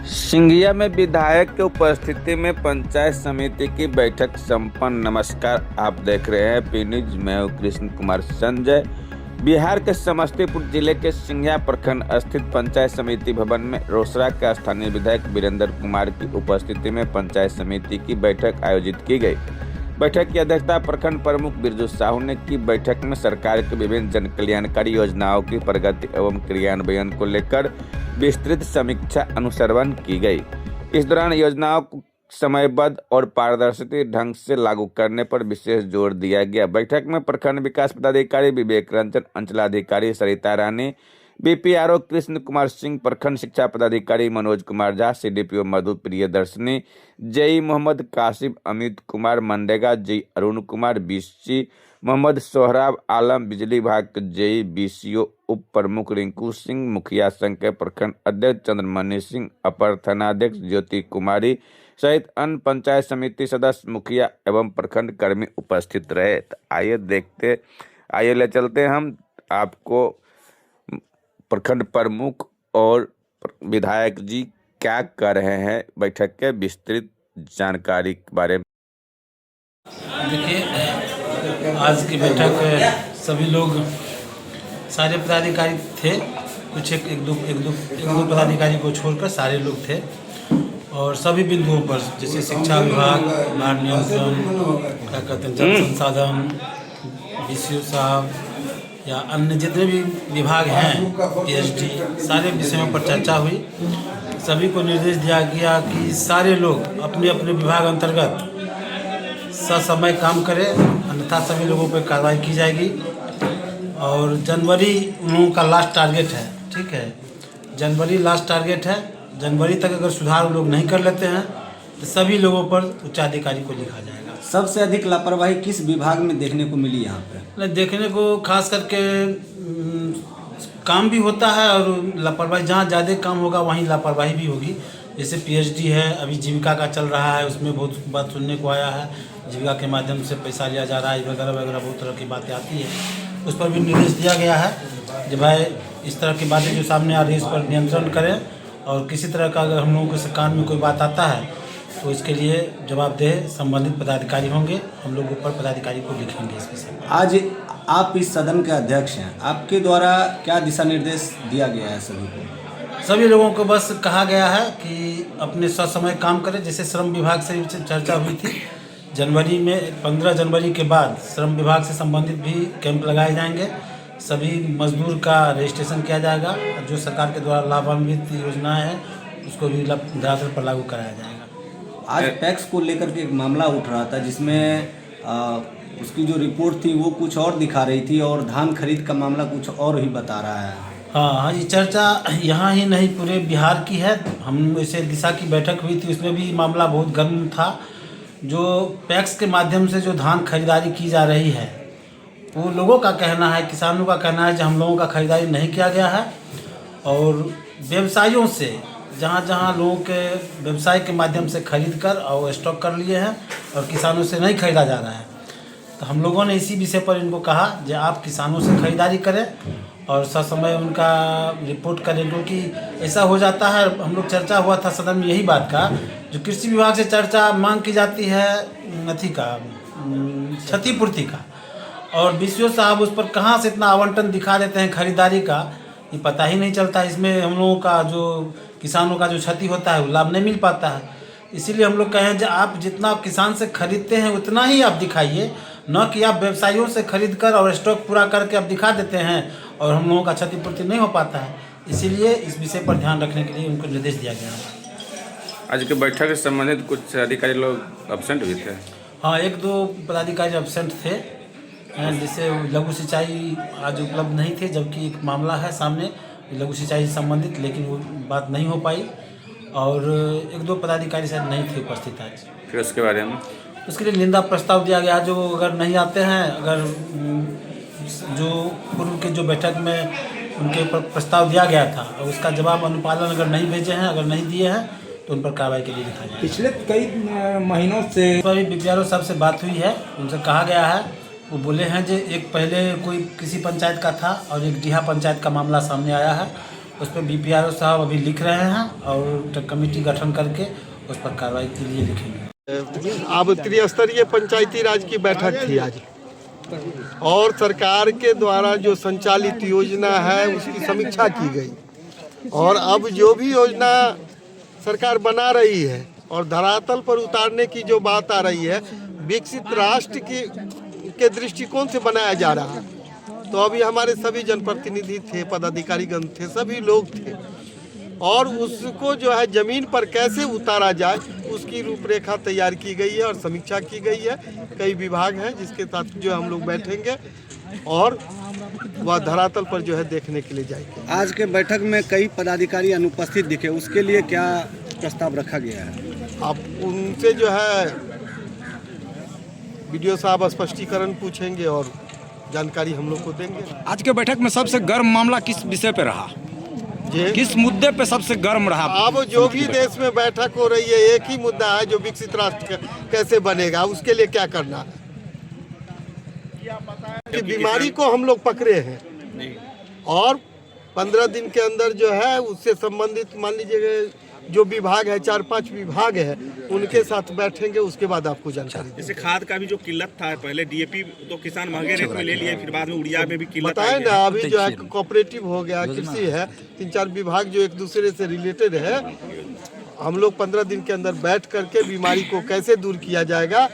सिंघिया में विधायक की उपस्थिति में पंचायत समिति की बैठक संपन्न। नमस्कार, आप देख रहे हैं पी न्यूज। मैं हूं कृष्ण कुमार संजय। बिहार के समस्तीपुर जिले के सिंघिया प्रखंड स्थित पंचायत समिति भवन में रोसड़ा के स्थानीय विधायक वीरेंद्र कुमार की उपस्थिति में पंचायत समिति की बैठक आयोजित की गई। बैठक की अध्यक्षता प्रखंड प्रमुख बिरजू साहू ने की। बैठक में सरकार की विभिन्न जन कल्याणकारी योजनाओं की प्रगति एवं क्रियान्वयन को लेकर विस्तृत समीक्षा अनुसरण की गई। इस दौरान योजनाओं को समयबद्ध और पारदर्शी ढंग से लागू करने पर विशेष जोर दिया गया। बैठक में प्रखंड विकास पदाधिकारी विवेक रंजन, अंचलाधिकारी सरिता रानी, बीपीआरओ कृष्ण कुमार सिंह, प्रखंड शिक्षा पदाधिकारी Manoj Kumar Jha, CDPO Madhu Priyadarshini, JE Mohammad Qasim, Amit Kumar, MNREGA JE Arun Kumar, BC Mohammad Sohrab Alam, बिजली विभाग के जेई, बीसीओ उप प्रमुख रिंकू सिंह, मुखिया संघ के प्रखंड अध्यक्ष चंद्रमणि सिंह, अपर थानाध्यक्ष ज्योति कुमारी सहित अन्य पंचायत समिति सदस्य, मुखिया एवं प्रखंड कर्मी उपस्थित रहे। आइए ले चलते हैं हम आपको प्रखंड प्रमुख और विधायक जी क्या कर रहे हैं बैठक के विस्तृत जानकारी के बारे में। देखिए, आज की बैठक सभी लोग, सारे पदाधिकारी थे, कुछ एक दो पदाधिकारी को छोड़कर सारे लोग थे और सभी बिंदुओं पर, जैसे शिक्षा विभाग, बाढ़ नियंत्रण, क्या कहते हैं, जल संसाधन, बीसीओ साहब या अन्य जितने भी विभाग हैं, पीएचडी, सारे विषयों पर चर्चा हुई। सभी को निर्देश दिया गया कि सारे लोग अपने अपने विभाग अंतर्गत ससमय काम करें, अन्यथा सभी लोगों पर कार्रवाई की जाएगी। और जनवरी उन लोगों का लास्ट टारगेट है, ठीक है, जनवरी लास्ट टारगेट है। जनवरी तक अगर सुधार लोग नहीं कर लेते हैं तो सभी लोगों पर उच्चाधिकारी को लिखा जाएगा। सबसे अधिक लापरवाही किस विभाग में देखने को मिली यहाँ पे? देखने को खास करके काम भी होता है और लापरवाही, जहाँ ज़्यादा काम होगा वहीं लापरवाही भी होगी। जैसे पीएचडी है, अभी जीविका का चल रहा है, उसमें बहुत बात सुनने को आया है, जीविका के माध्यम से पैसा लिया जा रहा है वगैरह वगैरह, बहुत तरह की बातें आती है। उस पर भी निर्देश दिया गया है कि भाई इस तरह की बातें जो सामने आ रही है इस पर नियंत्रण करें, और किसी तरह का अगर हम लोगों के कान में कोई बात आता है तो इसके लिए जवाबदेह संबंधित पदाधिकारी होंगे। हम लोग ऊपर पदाधिकारी को लिखेंगे इस विषय में। आज आप इस सदन के अध्यक्ष हैं, आपके द्वारा क्या दिशा निर्देश दिया गया है सभी को? सभी लोगों को बस कहा गया है कि अपने ससमय काम करें। जैसे श्रम विभाग से चर्चा हुई थी, जनवरी में 15 जनवरी के बाद श्रम विभाग से संबंधित भी कैंप लगाए जाएंगे। सभी मजदूर का रजिस्ट्रेशन किया जाएगा, जो सरकार के द्वारा लाभान्वित योजनाएं हैं उसको भी धरातल पर लागू कराया जाएगा। आज टैक्स को लेकर के एक मामला उठ रहा था जिसमें उसकी जो रिपोर्ट थी वो कुछ और दिखा रही थी और धान खरीद का मामला कुछ और ही बता रहा है। हाँ, ये चर्चा यहाँ ही नहीं पूरे बिहार की है। हम इसे दिशा की बैठक हुई थी, उसमें भी मामला बहुत गर्म था। जो पैक्स के माध्यम से जो धान खरीदारी की जा रही है, वो लोगों का कहना है, किसानों का कहना है कि हम लोगों का खरीदारी नहीं किया गया है, और व्यवसायियों से जहाँ जहाँ लोगों के व्यवसाय के माध्यम से खरीद कर और स्टॉक कर लिए हैं और किसानों से नहीं खरीदा जा रहा है। तो हम लोगों ने इसी विषय पर इनको कहा कि आप किसानों से खरीदारी करें और ससमय उनका रिपोर्ट करें, क्योंकि ऐसा हो जाता है। हम लोग चर्चा हुआ था सदन में यही बात का, जो कृषि विभाग से चर्चा मांग की जाती है अथी का, क्षतिपूर्ति का, और बीसीओ साहब उस पर कहाँ से इतना आवंटन दिखा देते हैं खरीदारी का, ये पता ही नहीं चलता। इसमें हम लोगों का जो किसानों का जो क्षति होता है वो लाभ नहीं मिल पाता है। इसीलिए हम लोग कहें कि आप जितना किसान से खरीदते हैं उतना ही आप दिखाइए, न कि आप व्यवसायियों से खरीद कर और स्टॉक पूरा करके आप दिखा देते हैं और हम लोगों का क्षतिपूर्ति नहीं हो पाता है। इसीलिए इस विषय पर ध्यान रखने के लिए उनको निर्देश दिया गया है। आज की बैठक से संबंधित कुछ अधिकारी लोग एब्सेंट हुए थे। हाँ, एक दो पदाधिकारी एब्सेंट थे, जिससे लघु सिंचाई आज उपलब्ध नहीं थे, जबकि एक मामला है सामने लघु सिंचाई से संबंधित, लेकिन वो बात नहीं हो पाई। और एक दो पदाधिकारी शायद नहीं थे उपस्थित आज। फिर उसके बारे में उसके लिए निंदा प्रस्ताव दिया गया, जो अगर नहीं आते हैं, अगर जो पूर्व के जो बैठक में उनके ऊपर प्रस्ताव दिया गया था और उसका जवाब अनुपालन अगर नहीं भेजे हैं, अगर नहीं दिए हैं, तो उन पर कार्रवाई के लिए लिखा जाए। पिछले कई महीनों से बीपीआरओ साहब से बात हुई है, उनसे कहा गया है, वो बोले हैं कि एक पहले कोई किसी पंचायत का था और एक डीहा पंचायत का मामला सामने आया है, उस पर बीपीआरओ साहब अभी लिख रहे हैं और कमेटी गठन करके उस पर कार्रवाई के लिए लिखेंगे। अब त्रिस्तरीय पंचायती राज की बैठक थी आज और सरकार के द्वारा जो संचालित योजना है उसकी समीक्षा की गई और अब जो भी योजना सरकार बना रही है और धरातल पर उतारने की जो बात आ रही है विकसित राष्ट्र के दृष्टिकोण से बनाया जा रहा है। तो अभी हमारे सभी जनप्रतिनिधि थे, पदाधिकारीगण थे, सभी लोग थे और उसको जो है जमीन पर कैसे उतारा जाए उसकी रूपरेखा तैयार की गई है और समीक्षा की गई है। कई विभाग हैं जिसके साथ जो हम लोग बैठेंगे और वह धरातल पर जो है देखने के लिए जाएंगे। आज के बैठक में कई पदाधिकारी अनुपस्थित दिखे, उसके लिए क्या प्रस्ताव रखा गया है? अब उनसे जो है वीडियो साहब स्पष्टीकरण पूछेंगे और जानकारी हम लोग को देंगे। आज के बैठक में सबसे गर्म मामला किस विषय पे रहा, जी किस मुद्दे पे सबसे गर्म रहा? अब जो भी देश में बैठक हो रही है एक ही मुद्दा है, जो विकसित राष्ट्र कैसे बनेगा उसके लिए क्या करना। कि बीमारी को हम लोग पकड़े हैं और 15 दिन के अंदर जो है उससे संबंधित मान लीजिए जो विभाग है 4-5 विभाग है उनके साथ बैठेंगे, उसके बाद आपको जानकारी जैसे खाद का भी जो किल्लत था, पहले डीएपी तो किसान महंगे रेट में ले लिए, फिर बाद में उड़िया में भी किल्लत बताए ना। अभी जो है कोऑपरेटिव हो गया, कृषि है, 3-4 विभाग जो एक दूसरे से रिलेटेड है। हम लोग 15 दिन के अंदर बैठ करके बीमारी को कैसे दूर किया जाएगा,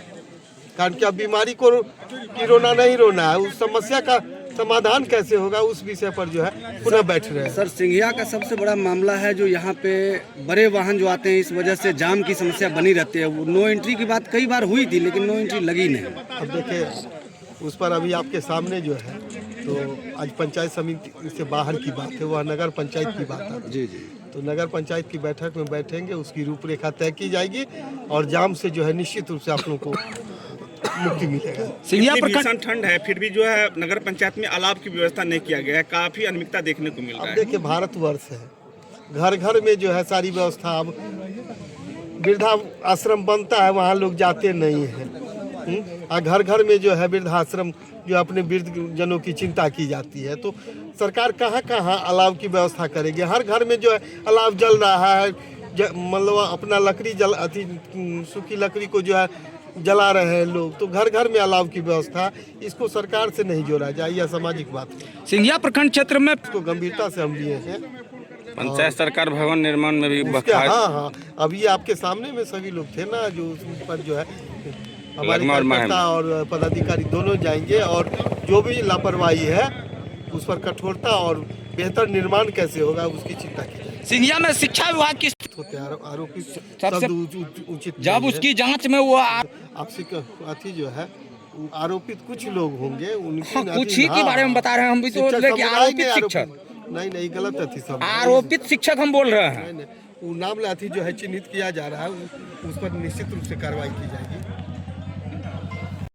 कारण कि अब बीमारी को की रोना नहीं रोना है, उस समस्या का समाधान कैसे होगा उस विषय पर जो है पुनः बैठ रहे हैं। सर, सिंघिया का सबसे बड़ा मामला है जो यहाँ पे बड़े वाहन जो आते हैं इस वजह से जाम की समस्या बनी रहती है। वो नो एंट्री की बात कई बार हुई थी लेकिन नो एंट्री लगी नहीं। अब देखिए उस पर अभी आपके सामने जो है तो आज पंचायत समिति से बाहर की बात है, वह नगर पंचायत की बात है। जी जी, तो नगर पंचायत की बैठक में बैठेंगे, उसकी रूपरेखा तय की जाएगी और जाम से जो है निश्चित रूप से आप लोगों को मुक्ति मिलेगा। सिंघिया भीषण ठंड है फिर भी जो है नगर पंचायत में अलाव की व्यवस्था नहीं किया गया है, काफी अनियमितता देखने को मिल रहा है। अब देखिए भारतवर्ष है, घर घर में जो है सारी व्यवस्था। अब वृद्धा आश्रम बनता है वहाँ लोग जाते नहीं हैं और घर घर में जो है वृद्धाश्रम जो अपने वृद्ध जनों की चिंता की जाती है। तो सरकार कहाँ कहाँ अलाव की व्यवस्था करेगी। हर घर में जो है अलाव जल रहा है, मतलब अपना लकड़ी सूखी लकड़ी को जो है जला रहे हैं लोग, तो घर घर में अलाव की व्यवस्था, इसको सरकार से नहीं जोड़ा जाए, यह सामाजिक बात है। सिंघिया प्रखंड क्षेत्र में इसको गंभीरता से हम लिए हैं। पंचायत सरकार भवन निर्माण में भी हाँ, अभी आपके सामने में सभी लोग थे ना, जो उस पर जो है हमारे कार्यकर्ता और पदाधिकारी दोनों जाएंगे और जो भी लापरवाही है उस पर कठोरता और बेहतर निर्माण कैसे होगा उसकी चिंता की जाए। सिंघिया में शिक्षा विभाग की होते आरोपी सबसे उचित जब उसकी जांच में वो आपसे अथी जो है आरोपित कुछ लोग होंगे, उनकी कुछ ही के बारे में बता रहे हैं हम भी, तो आरोपित शिक्षक नहीं गलत अथी सब आरोपित शिक्षक हम बोल रहे हैं। वो नाम अथी जो है चिन्हित किया जा रहा है, उस पर निश्चित रूप से कार्रवाई की जाएगी।